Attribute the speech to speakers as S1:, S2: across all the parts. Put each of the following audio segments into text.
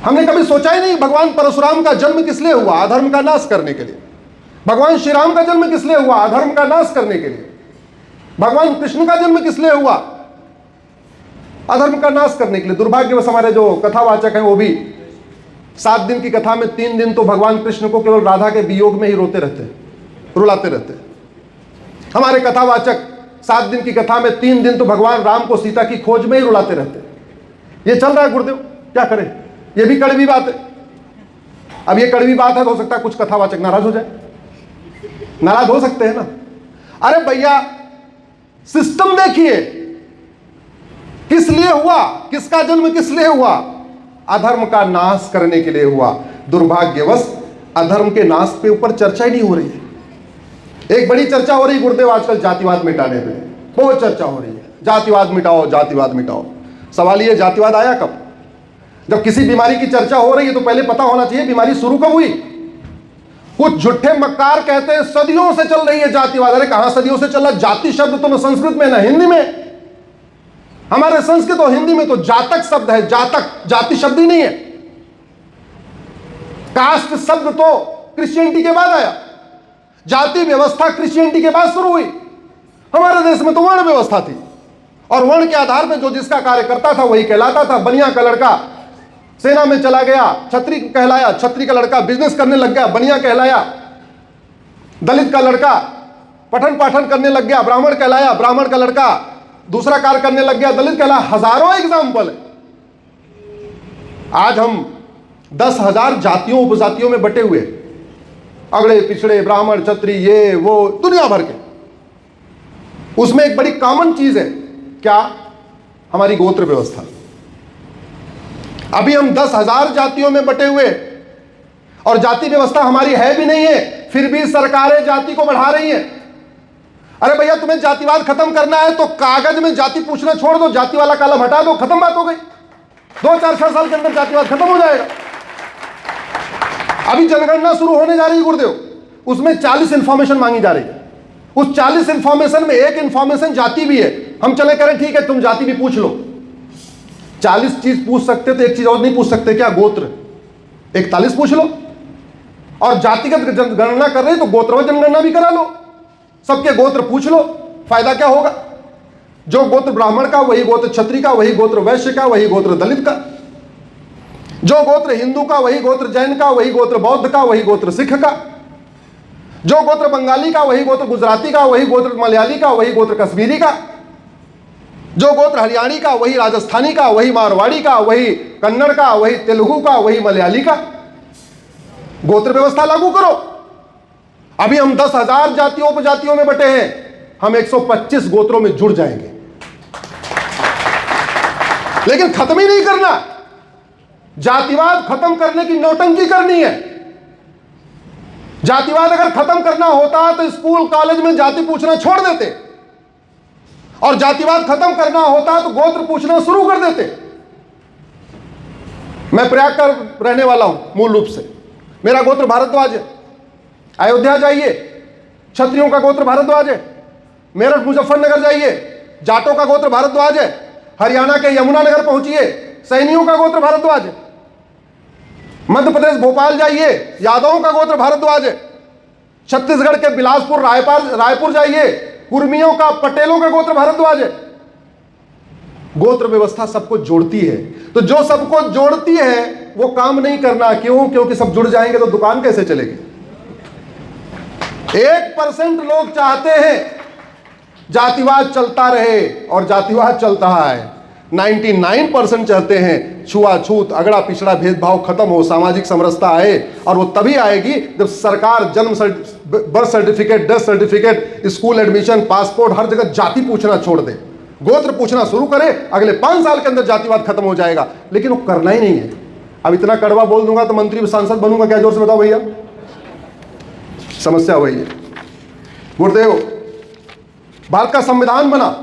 S1: हमने कभी सोचा ही नहीं भगवान परशुराम का जन्म किस लिए हुआ? अधर्म का नाश करने के लिए। भगवान श्री राम का जन्म किस लिए हुआ? अधर्म का नाश करने के लिए। भगवान कृष्ण का जन्म किस लिए हुआ? अधर्म का नाश करने के लिए। दुर्भाग्यवश हमारे जो कथावाचक हैं वो भी 7 दिन की कथा में 3 दिन तो भगवान कृष्ण को केवल राधा के वियोग में ही रोते रहते, रुलाते रहते। हमारे कथावाचक 7 दिन की कथा में 3 दिन तो भगवान राम को सीता की खोज में ही रुलाते रहते। ये चल रहा है गुरुदेव, क्या करें? ये भी कड़वी बात है। अब ये कड़वी बात है तो हो सकता है कुछ कथावाचक नाराज हो जाए, नाराज हो सकते हैं ना। अरे भैया सिस्टम देखिए, किस लिए हुआ? किसका जन्म किस लिए हुआ? अधर्म का नाश करने के लिए हुआ। दुर्भाग्यवश अधर्म के नाश पे ऊपर चर्चा ही नहीं हो रही है। एक बड़ी चर्चा हो रही है गुरुदेव आजकल जातिवाद मिटाने पे, बहुत चर्चा हो रही है। जातिवाद मिटाओ, जातिवाद मिटाओ। सवाल ये, जातिवाद आया कब? जब किसी बीमारी की चर्चा हो रही है तो पहले पता होना चाहिए बीमारी शुरू कब हुई। कुछ झूठे मक्कार कहते हैं सदियों से चल रही है जातिवाद। अरे कहां सदियों से चल रहा? जाति शब्द तो न संस्कृत में न हिंदी में। हमारे संस्कृत और हिंदी में तो जातक शब्द है, जातक, जाति शब्द ही नहीं है। कास्ट शब्द तो क्रिश्चियनिटी के बाद आया, जाति व्यवस्था क्रिश्चियनिटी के बाद शुरू हुई। हमारे देश में तो वर्ण व्यवस्था थी और वर्ण के आधार पर जो जिसका कार्य करता था वही कहलाता था। बनिया का लड़का सेना में चला गया, छत्री कहलाया। छत्री का लड़का बिजनेस करने लग गया, बनिया कहलाया। दलित का लड़का पठन पाठन करने लग गया, ब्राह्मण कहलाया। ब्राह्मण का लड़का दूसरा कार्य करने लग गया, दलित कहलाया। हजारों एग्जाम्पल है। आज हम 10,000 जातियों उपजातियों में बटे हुए, अगड़े पिछड़े, ब्राह्मण, क्षत्रिय, ये वो दुनिया भर के। उसमें एक बड़ी कॉमन चीज है, क्या? हमारी गोत्र व्यवस्था। अभी हम 10,000 जातियों में बटे हुए और जाति व्यवस्था हमारी है भी नहीं है, फिर भी सरकारें जाति को बढ़ा रही हैं। अरे भैया तुम्हें जातिवाद खत्म करना है तो कागज में जाति पूछना छोड़ दो, जाति वाला कॉलम हटा दो, खत्म बात हो गई। 2, 4, 6 साल के अंदर जातिवाद खत्म हो जाएगा। अभी जनगणना शुरू होने जा रही है गुरुदेव, उसमें 40 इंफॉर्मेशन मांगी जा रही है। उस 40 इंफॉर्मेशन में एक इंफॉर्मेशन जाति भी है। हम चले करें ठीक है तुम जाति भी पूछ लो। 40 चीज पूछ सकते तो एक चीज और नहीं पूछ सकते क्या? गोत्र। 41 पूछ लो। और जातिगत जनगणना कर रहे तो गोत्रवत जनगणना भी करा लो, सबके गोत्र पूछ लो। फायदा क्या होगा? जो गोत्र ब्राह्मण का वही गोत्र क्षत्रिय का, वही गोत्र वैश्य का, वही गोत्र दलित का। जो गोत्र हिंदू का वही गोत्र जैन का, वही गोत्र बौद्ध का, वही गोत्र सिख का। जो गोत्र बंगाली का वही गोत्र गुजराती का, वही गोत्र मलयाली का, वही गोत्र कश्मीरी का। जो गोत्र हरियाणी का वही राजस्थानी का, वही मारवाड़ी का, वही कन्नड़ का, वही तेलुगु का, वही मलयाली का। गोत्र व्यवस्था लागू करो। अभी हम 10,000 जातियों उपजातियों में बटे हैं, हम 125 गोत्रों में जुड़ जाएंगे। लेकिन खत्म ही नहीं करना, जातिवाद खत्म करने की नौटंकी करनी है। जातिवाद अगर खत्म करना होता तो स्कूल कॉलेज में जाति पूछना छोड़ देते, और जातिवाद खत्म करना होता तो गोत्र पूछना शुरू कर देते। मैं प्रयाग का रहने वाला हूं मूल रूप से, मेरा गोत्र भारद्वाज है। अयोध्या जाइए, क्षत्रियों का गोत्र भारद्वाज है। मेरठ मुजफ्फरनगर जाइए, जाटों का गोत्र भारद्वाज है। हरियाणा के यमुनानगर पहुंचिए, सैनियों का गोत्र भारद्वाज है। मध्य प्रदेश भोपाल जाइए, यादवों का गोत्र भारद्वाज है। छत्तीसगढ़ के बिलासपुर रायपुर जाइए, कुर्मियों का, पटेलों का गोत्र भारद्वाज है। गोत्र व्यवस्था सबको जोड़ती है, तो जो सबको जोड़ती है वो काम नहीं करना। क्यों? क्योंकि सब जुड़ जाएंगे तो दुकान कैसे चलेगी? 1% लोग चाहते हैं जातिवाद चलता रहे, और जातिवाद चलता है। 99% चाहते हैं छुआछूत, अगड़ा पिछड़ा भेदभाव खत्म हो, सामाजिक समरसता आए। और वो तभी आएगी जब सरकार birth certificate, death certificate, school admission, passport, हर जगह जाति पूछना छोड़ दे, गोत्र पूछना शुरू करे। अगले 5 साल के अंदर जातिवाद खत्म हो जाएगा। लेकिन वो करना ही नहीं है। अब इतना कड़वा बोल दूंगा तो मंत्री सांसद बनूंगा क्या? जोर से बताओ भैया। समस्या वही है गुरुदेव। भारत का संविधान बना,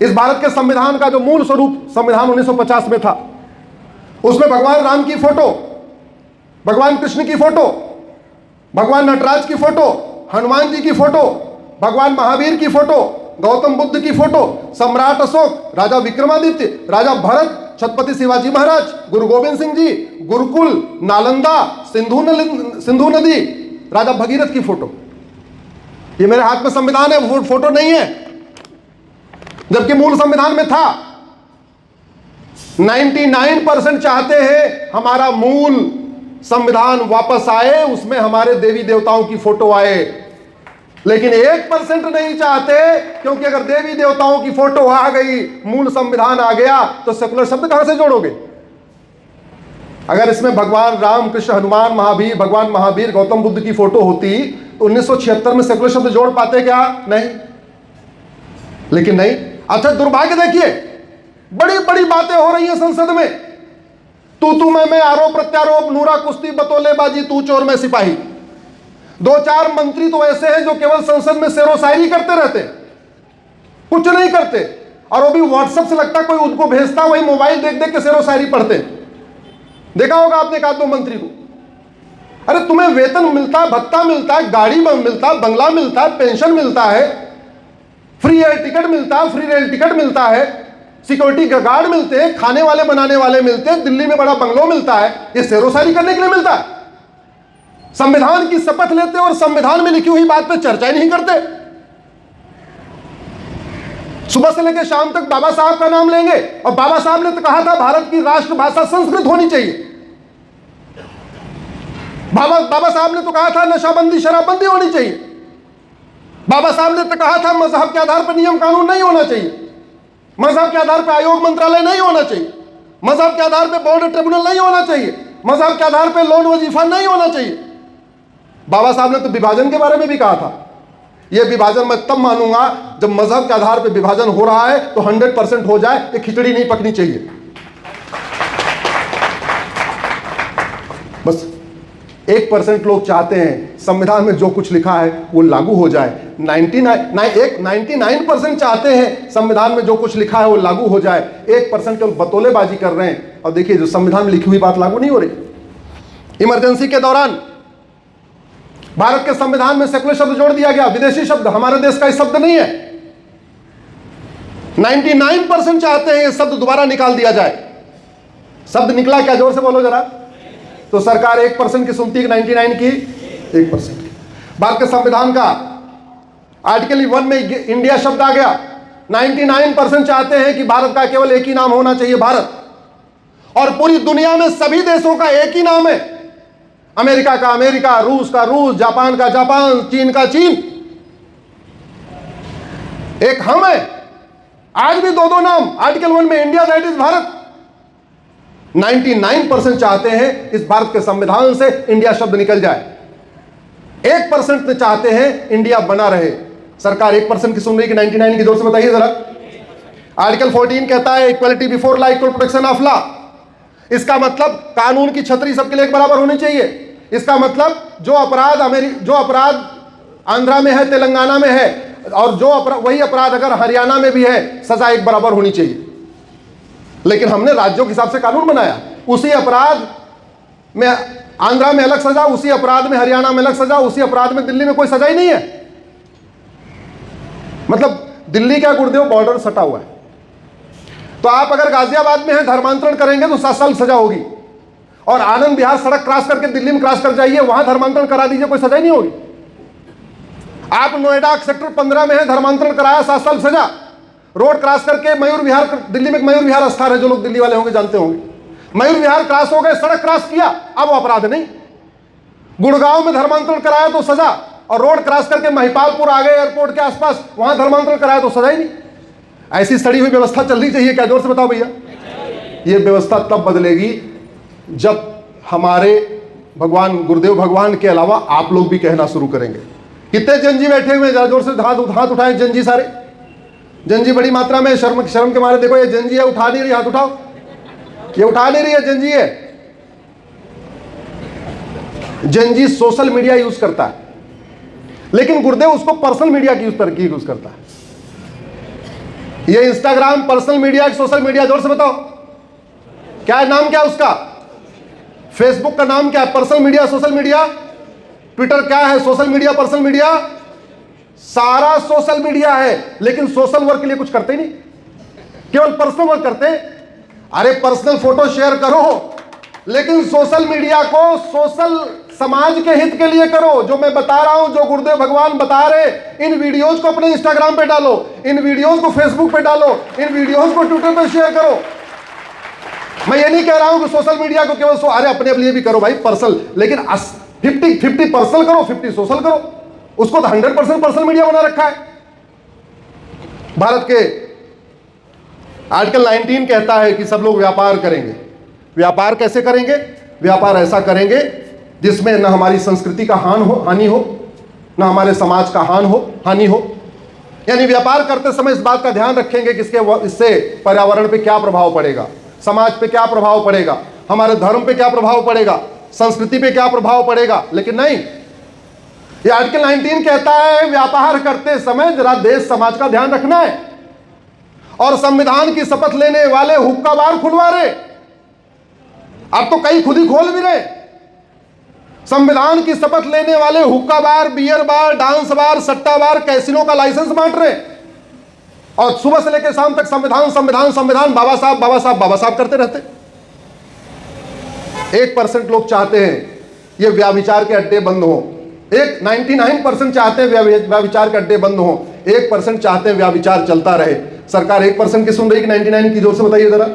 S1: इस भारत के संविधान का जो मूल स्वरूप संविधान 1950 में था, उसमें भगवान राम की फोटो, भगवान कृष्ण की फोटो, भगवान नटराज की फोटो, हनुमान जी की फोटो, भगवान महावीर की फोटो, गौतम बुद्ध की फोटो, सम्राट अशोक, राजा विक्रमादित्य, राजा भरत, छत्रपति शिवाजी महाराज, गुरु गोविंद सिंह जी, गुरुकुल, नालंदा, सिंधु नदी, राजा भगीरथ की फोटो। ये मेरे हाथ में संविधान है, वो फोटो नहीं है, जबकि मूल संविधान में था। 99% चाहते हैं हमारा मूल संविधान वापस आए, उसमें हमारे देवी देवताओं की फोटो आए, लेकिन 1% नहीं चाहते, क्योंकि अगर देवी देवताओं की फोटो आ गई, मूल संविधान आ गया, तो सेकुलर शब्द कहां से जोड़ोगे? अगर इसमें भगवान राम, कृष्ण, हनुमान, महावीर, भगवान महावीर, गौतम बुद्ध की फोटो होती तो 1976 में सेकुलर शब्द जोड़ पाते क्या? नहीं, लेकिन नहीं। अच्छा, दुर्भाग्य देखिए, बड़ी बड़ी बातें हो रही हैं संसद में, तू मैं, आरोप प्रत्यारोप, नूरा कुश्ती, बतौलेबाजी, तू चोर मैं सिपाही। 2-4 मंत्री तो ऐसे हैं जो केवल संसद में शेरो शायरी करते रहते, कुछ नहीं करते, और वो भी व्हाट्सएप से लगता कोई उनको भेजता, वही मोबाइल देख देख के शेरो शायरी पढ़ते। देखा होगा आपने 1-2 मंत्री को। अरे तुम्हें वेतन मिलता है, भत्ता मिलता है, गाड़ी मिलता है, बंगला मिलता है, पेंशन मिलता है, फ्री एयर टिकट मिलता है, फ्री रेल टिकट मिलता है, सिक्योरिटी गार्ड मिलते हैं, खाने वाले बनाने वाले मिलते हैं, दिल्ली में बड़ा बंगलो मिलता है, ये शेरो शायरी करने के लिए मिलता है? संविधान की शपथ लेते और संविधान में लिखी हुई बात पे चर्चा नहीं करते। सुबह से लेकर शाम तक बाबा साहब का नाम लेंगे, और बाबा साहब ने तो कहा था भारत की राष्ट्रभाषा संस्कृत होनी चाहिए। बाबा साहब ने तो कहा था नशाबंदी, शराबबंदी होनी चाहिए। बाबा साहब ने तो कहा था मजहब के आधार पर नियम कानून नहीं होना चाहिए, मजहब के आधार पर आयोग मंत्रालय नहीं होना चाहिए, मजहब के आधार पर बोर्ड ट्रिब्यूनल नहीं होना चाहिए, मजहब के आधार पर लोन वजीफा नहीं होना चाहिए। बाबा साहब ने तो विभाजन के बारे में भी कहा था, यह विभाजन मैं तब मानूंगा जब मजहब के आधार पर विभाजन हो रहा है तो 100% हो जाए, ये खिचड़ी नहीं पकनी चाहिए। बस 1% लोग चाहते हैं संविधान में जो कुछ लिखा है वो लागू हो जाए। 99% चाहते हैं संविधान में जो कुछ लिखा है वो लागू हो जाए। 1% केवल बतौलेबाजी कर रहे हैं। और देखिए, जो संविधान में लिखी हुई बात लागू नहीं हो रही। इमरजेंसी के दौरान भारत के संविधान में सेकुलर शब्द जोड़ दिया गया, विदेशी शब्द, हमारे देश का शब्द नहीं है। 99% चाहते हैं ये शब्द दोबारा निकाल दिया जाए। शब्द निकला क्या? जोर से बोलो जरा। तो सरकार 1% की सुनती है, 99 की 1% की। भारत के संविधान का आर्टिकल 1 में इंडिया शब्द आ गया। 99% चाहते हैं कि भारत का केवल एक ही नाम होना चाहिए, भारत। और पूरी दुनिया में सभी देशों का एक ही नाम है, अमेरिका का अमेरिका, रूस का रूस, जापान का जापान, चीन का चीन। एक हम है, आज भी 2-2 नाम आर्टिकल 1 में, इंडिया दैट इज भारत। 99% चाहते हैं इस भारत के संविधान से इंडिया शब्द निकल जाए। 1% चाहते हैं इंडिया बना रहे। सरकार 1% की सुन रही कि 99 की? जोर से बताइए जरा। आर्टिकल 14 कहता है equality before law, equal protection of law. इसका मतलब कानून की छतरी सबके लिए एक बराबर होनी चाहिए। इसका मतलब जो अपराध आंध्रा में है, तेलंगाना में है, और वही अपराध अगर हरियाणा में भी है, सजा एक बराबर होनी चाहिए। लेकिन हमने राज्यों के हिसाब से कानून बनाया। उसी अपराध में आंध्रा में अलग सजा, उसी अपराध में हरियाणा में अलग सजा, उसी अपराध में दिल्ली में कोई सजा ही नहीं है। मतलब दिल्ली का गुरुदेव बॉर्डर सटा हुआ है, तो आप अगर गाजियाबाद में हैं, धर्मांतरण करेंगे तो 7 साल सजा होगी। और आनंद विहार सड़क क्रॉस करके दिल्ली में क्रॉस कर जाइए, वहां धर्मांतरण करा दीजिए, कोई सजा ही नहीं होगी। आप नोएडा सेक्टर 15 में है, धर्मांतरण कराया, 7 साल सजा। रोड क्रॉस करके मयूर विहार, दिल्ली में मयूर विहार स्थान है, जो लोग दिल्ली वाले होंगे जानते होंगे, मयूर विहार क्रॉस हो गए, सड़क क्रॉस किया, अब वो अपराध नहीं। गुड़गांव में धर्मांतरण कराया तो सजा, और रोड क्रॉस करके महिपालपुर आ गए एयरपोर्ट के आसपास, वहां धर्मांतरण कराया तो सजा ही नहीं। ऐसी सड़ी हुई व्यवस्था चलनी चाहिए क्या? जोर से बताओ भैया। ये व्यवस्था तब बदलेगी जब हमारे भगवान गुरुदेव भगवान के अलावा आप लोग भी कहना शुरू करेंगे। कितने जंजी बैठे हुए हैं? जरा जोर से हाथ उठाए जंजी सारे। जंजी बड़ी मात्रा में, शर्म के मारे देखो, ये जंजी है, उठा नहीं रही, हाथ उठाओ। ये उठा नहीं रही है, जंजी है। जंजी सोशल मीडिया यूज करता है, लेकिन गुरुदेव उसको पर्सनल मीडिया की यूज करता है। ये Instagram personal media, social media, जोर से बताओ क्या है नाम, क्या है उसका? फेसबुक का नाम क्या है? Personal media, social media. Twitter क्या है? Social media, personal media. सारा सोशल मीडिया है, लेकिन सोशल वर्क के लिए कुछ करते ही नहीं, केवल पर्सनल वर्क करते हैं। अरे पर्सनल फोटो शेयर करो, लेकिन सोशल मीडिया को सोशल समाज के हित के लिए करो। जो मैं बता रहा हूं, जो गुरुदेव भगवान बता रहे, इन वीडियोस को अपने इंस्टाग्राम पे डालो, इन वीडियोस को फेसबुक पे डालो, इन वीडियोस को ट्विटर पे शेयर करो। मैं ये नहीं कह रहा हूं कि सोशल मीडिया को केवल अरे अपने लिए भी करो भाई पर्सनल, लेकिन 50-50 पर्सनल करो, 50 सोशल करो। उसको तो 100% पर्सनल मीडिया बना रखा है। भारत के आर्टिकल 19 कहता है कि सब लोग व्यापार करेंगे। व्यापार कैसे करेंगे? व्यापार ऐसा करेंगे जिसमें न हमारी संस्कृति का हानि हो, न हमारे समाज का हानि हो। यानी व्यापार करते समय इस बात का ध्यान रखेंगे कि इससे पर्यावरण पे क्या प्रभाव पड़ेगा, समाज पे क्या प्रभाव पड़ेगा, हमारे धर्म पे क्या प्रभाव पड़ेगा, संस्कृति पे क्या प्रभाव पड़ेगा। लेकिन नहीं, ये आर्टिकल 19 कहता है व्यापार करते समय जरा देश समाज का ध्यान रखना है। और संविधान की शपथ लेने वाले हुक्का बार खुलवा रहे, अब तो कई खुद ही खोल भी रहे। संविधान की शपथ लेने वाले हुक्का बार, बियर बार, डांस बार, सट्टा बार, कैसीनो का लाइसेंस बांट रहे, और सुबह से लेकर शाम तक संविधान संविधान संविधान, बाबा साहब बाबा साहब बाबा साहब करते रहते। 1% लोग चाहते हैं ये व्याभिचार के अड्डे बंद हो, 99% चाहते हैं व्याभिचार के अड्डे बंद हो, 1% चाहते हैं व्याभिचार चलता रहे। सरकार 1% की सुन रही कि 99 की? जोर से बताइए जरा।